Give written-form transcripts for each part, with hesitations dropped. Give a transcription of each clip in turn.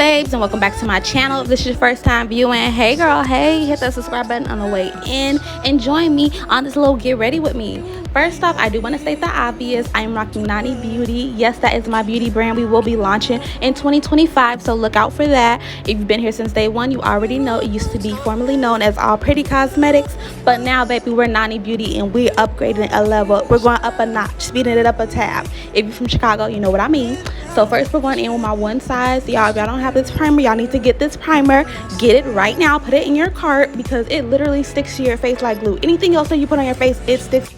babes, and welcome back to my channel. If this is your first time viewing, hey girl, hey, hit that subscribe button on the way in and join me on this little get ready with me. First off, I do want to state the obvious. I am rocking NANI Beauty. Yes, that is my beauty brand. We will be launching in 2025, so look out for that. If you've been here since day one, you already know it used to be formerly known as All Pretty Cosmetics, but now, baby, we're NANI Beauty and we're upgrading a level. We're going up a notch, speeding it up a tab. If you're from Chicago, you know what I mean. So first, we're going in with my one size. Y'all, if y'all don't have this primer, y'all need to get this primer. Get it right now. Put it in your cart because it literally sticks to your face like glue. Anything else that you put on your face, it sticks.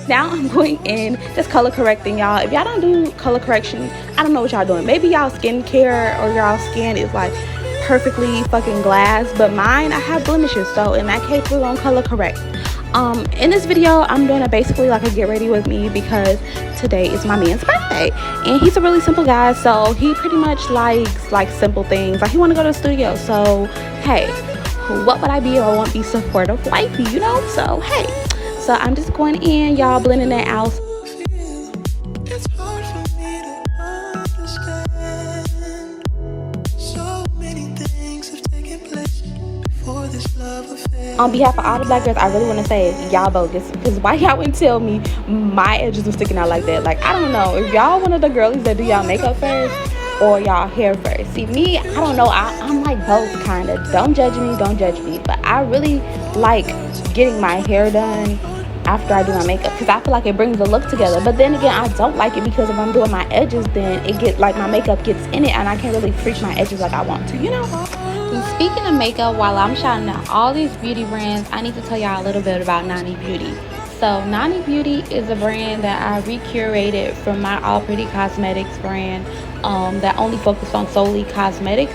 Now I'm going in just color correcting, y'all. If y'all don't do color correction, I don't know what y'all doing. Maybe y'all skincare or y'all skin is like perfectly fucking glass, but mine, I have blemishes, so in that case we're gonna color correct. In this video I'm doing it basically like a get ready with me because today is my man's birthday and he's a really simple guy, so he pretty much likes like simple things. Like he want to go to the studio, so hey, what would I be if I won't be supportive wifey, you know? So hey, so I'm just going in, y'all, blending that out. On behalf of all the black girls, I really want to say y'all bogus, because why y'all wouldn't tell me my edges were sticking out like that? Like, I don't know if y'all one of the girlies that do y'all makeup first or y'all hair first. See, me, I don't know, I'm like both kind of. Don't judge me, but I really like getting my hair done after I do my makeup because I feel like it brings the look together. But then again, I don't like it because if I'm doing my edges, then it gets like my makeup gets in it and I can't really freak my edges like I want to, you know? And speaking of makeup, while I'm shouting out all these beauty brands, I need to tell y'all a little bit about NANI Beauty. So NANI Beauty is a brand that I recurated from my All Pretty Cosmetics brand that only focused on solely cosmetics.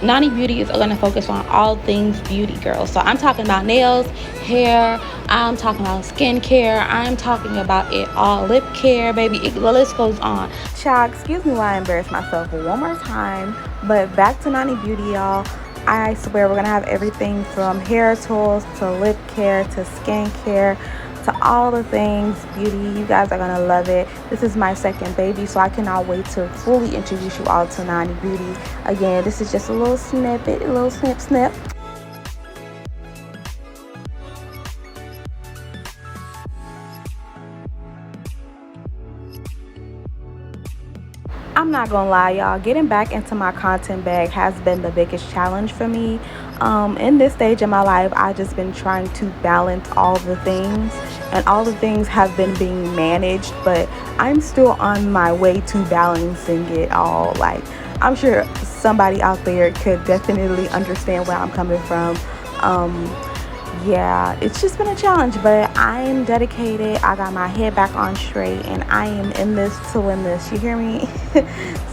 NANI Beauty is going to focus on all things beauty, girls. So I'm talking about nails, hair, I'm talking about skincare, I'm talking about it all, lip care, baby, the list goes on. Child, excuse me while I embarrass myself one more time, but back to NANI Beauty, y'all. I swear we're going to have everything from hair tools to lip care to skin care to all the things beauty. You guys are gonna love it. This is my second baby, so I cannot wait to fully introduce you all to NANI Beauty. Again, this is just a little snippet, a little snip. I'm not gonna lie, y'all, getting back into my content bag has been the biggest challenge for me. In this stage of my life, I've just been trying to balance all the things, and all the things have been being managed, but I'm still on my way to balancing it all. Like, I'm sure somebody out there could definitely understand where I'm coming from. Yeah, it's just been a challenge, but I am dedicated. I got my head back on straight and I am in this to win this, you hear me?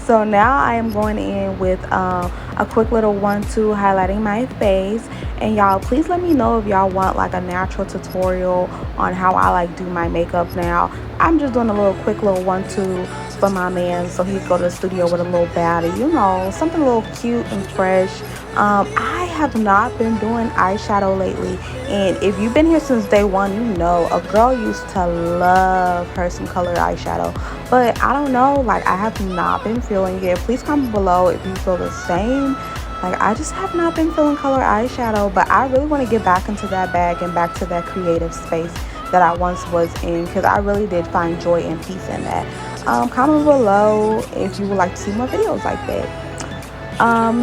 So now I am going in with a quick little 1-2 highlighting my face. And y'all, please let me know if y'all want like a natural tutorial on how I like do my makeup now. I'm just doing a little quick little 1-2 for my man so he could go to the studio with a little baddie, you know, something a little cute and fresh. I have not been doing eyeshadow lately, and if you've been here since day one, you know a girl used to love her some colored eyeshadow, but I don't know, like I have not been feeling it. Please comment below if you feel the same. Like, I just have not been feeling colored eyeshadow, but I really want to get back into that bag and back to that creative space that I once was in, because I really did find joy and peace in that. Comment below if you would like to see more videos like that.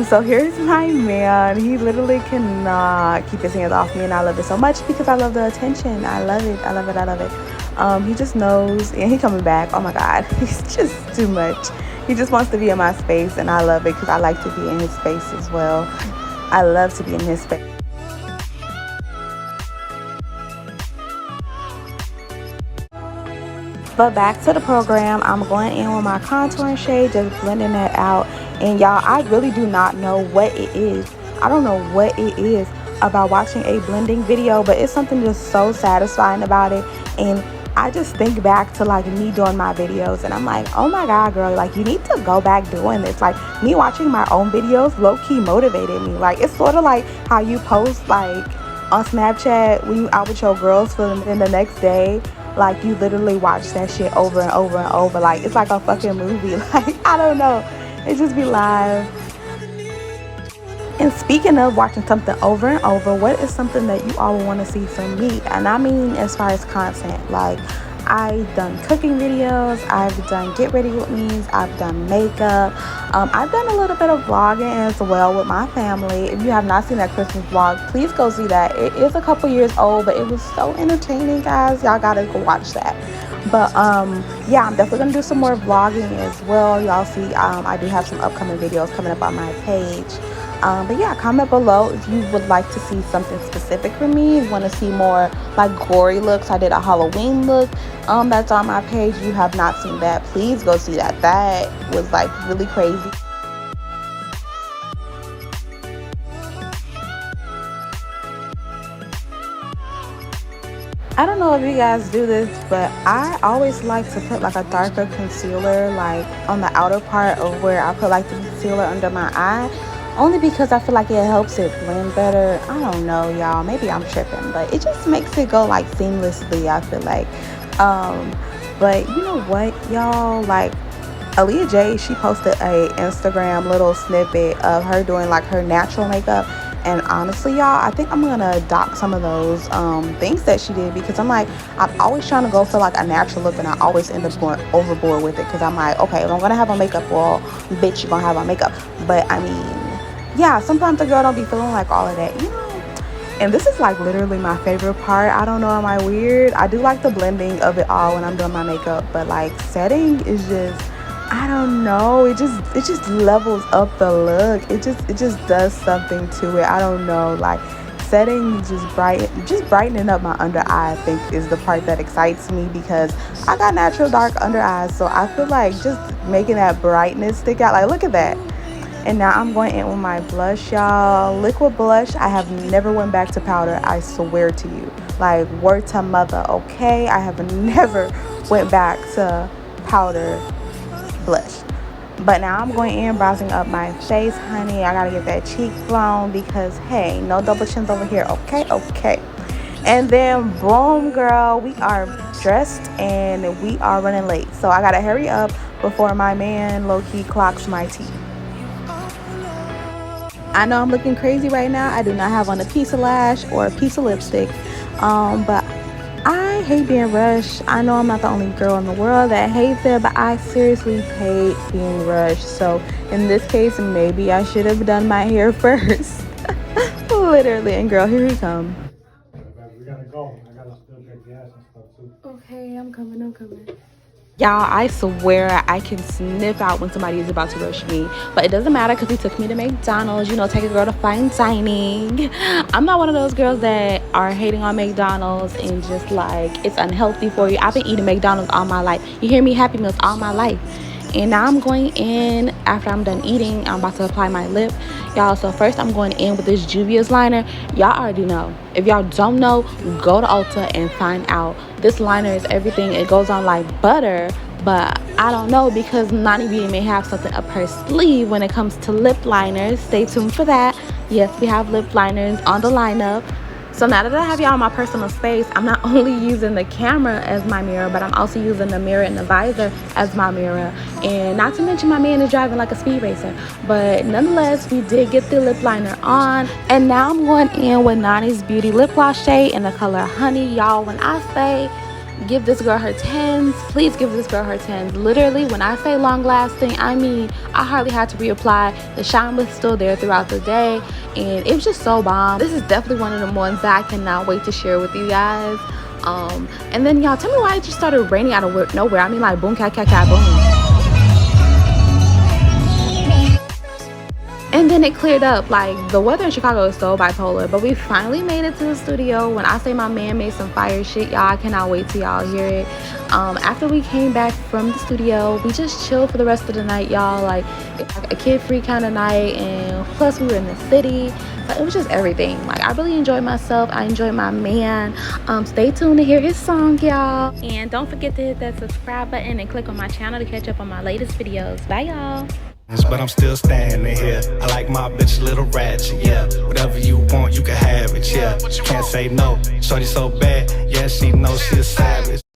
So here's my man. He literally cannot keep his hands off me, and I love it so much because I love the attention. I love it. He just knows, and he coming back. Oh my god, he's just too much. He just wants to be in my space, and I love it because I like to be in his space as well. I love to be in his space. But back to the program, I'm going in with my contouring shade, just blending that out. And y'all, I really do not know what it is. I don't know what it is about watching a blending video, but it's something just so satisfying about it. And I just think back to like me doing my videos, and I'm like, oh my god, girl, like you need to go back doing this. Like, me watching my own videos low-key motivated me. Like, it's sort of like how you post like on Snapchat when you out with your girls, for then the next day Like, you literally watch that shit over and over and over. Like, it's like a fucking movie. Like, I don't know. It just be live. And speaking of watching something over and over, what is something that you all want to see from me? And I mean, as far as content, like, I've done cooking videos, I've done get ready with me's, I've done makeup, I've done a little bit of vlogging as well with my family. If you have not seen that Christmas vlog, please go see that. It is a couple years old, but it was so entertaining, guys. Y'all gotta go watch that. But yeah, I'm definitely gonna do some more vlogging as well. Y'all see, I do have some upcoming videos coming up on my page. But yeah, comment below if you would like to see something specific from me. If you want to see more like gory looks, I did a Halloween look that's on my page. If you have not seen that, please go see that. That was like really crazy. I don't know if you guys do this, but I always like to put like a darker concealer like on the outer part of where I put like the concealer under my eye, only because I feel like it helps it blend better. I don't know, y'all, maybe I'm tripping, but it just makes it go like seamlessly, I feel like. But you know what, y'all, like Aaliyah J, she posted a Instagram little snippet of her doing like her natural makeup. And honestly, y'all, I think I'm gonna adopt some of those things that she did, because I'm always trying to go for like a natural look, and I always end up going overboard with it, because I'm like, okay, if I'm gonna have on makeup, well, bitch, you're gonna have on makeup. But I mean, yeah, sometimes the girl don't be feeling like all of that, you know. And this is like literally my favorite part. I don't know, am I weird? I do like the blending of it all when I'm doing my makeup, but like setting is just, I don't know, it just levels up the look. It just does something to it. I don't know, like setting just brightening up my under eye, I think, is the part that excites me, because I got natural dark under eyes, so I feel like just making that brightness stick out. Like, look at that. And now I'm going in with my blush, y'all. Liquid blush. I have never went back to powder, I swear to you. Like, word to mother, okay? I have never went back to powder blush. But now I'm going in, browsing up my face, honey. I gotta get that cheek blown, because hey, no double chins over here, okay. And then boom, girl, we are dressed and we are running late, so I gotta hurry up before my man low-key clocks my tea. I know I'm looking crazy right now. I do not have on a piece of lash or a piece of lipstick, but I hate being rushed. I know I'm not the only girl in the world that hates it, but I seriously hate being rushed. So in this case, maybe I should have done my hair first. Literally. And girl, here he come. We gotta go. I gotta still get gas and stuff too. Okay, I'm coming. Y'all, I swear I can sniff out when somebody is about to rush me. But it doesn't matter, because he took me to McDonald's. You know, take a girl to fine dining. I'm not one of those girls that are hating on McDonald's and just like, it's unhealthy for you. I've been eating McDonald's all my life. You hear me? Happy Meals all my life. And now I'm going in. After I'm done eating, I'm about to apply my lip, y'all. So first I'm going in with this Juvia's liner. Y'all already know. If y'all don't know, go to Ulta and find out. This liner is everything. It goes on like butter, but I don't know, because Nani Beauty may have something up her sleeve when it comes to lip liners. Stay tuned for that. Yes, we have lip liners on the lineup. So now that I have y'all in my personal space, I'm not only using the camera as my mirror, but I'm also using the mirror and the visor as my mirror. And not to mention, my man is driving like a speed racer. But nonetheless, we did get the lip liner on. And now I'm going in with Nani's Beauty lip gloss shade in the color Honey. Y'all, when I say give this girl her 10s, please give this girl her 10s. Literally, when I say long lasting, I mean I hardly had to reapply. The shine was still there throughout the day, and it was just so bomb. This is definitely one of the ones that I cannot wait to share with you guys. And then y'all, tell me why it just started raining out of nowhere. I mean, like, boom, cat, boom. And then it cleared up. Like, the weather in Chicago is so bipolar, but we finally made it to the studio. When I say my man made some fire shit, y'all, I cannot wait till y'all hear it. After we came back from the studio, we just chilled for the rest of the night, y'all. Like, it's like a kid-free kind of night, and plus we were in the city. But it was just everything. Like, I really enjoyed myself. I enjoyed my man. Stay tuned to hear his song, y'all. And don't forget to hit that subscribe button and click on my channel to catch up on my latest videos. Bye, y'all. But I'm still standing here. I like my bitch a little ratchet, yeah. Whatever you want, you can have it, yeah. Can't say no. Shorty so bad, yeah, she knows she a savage.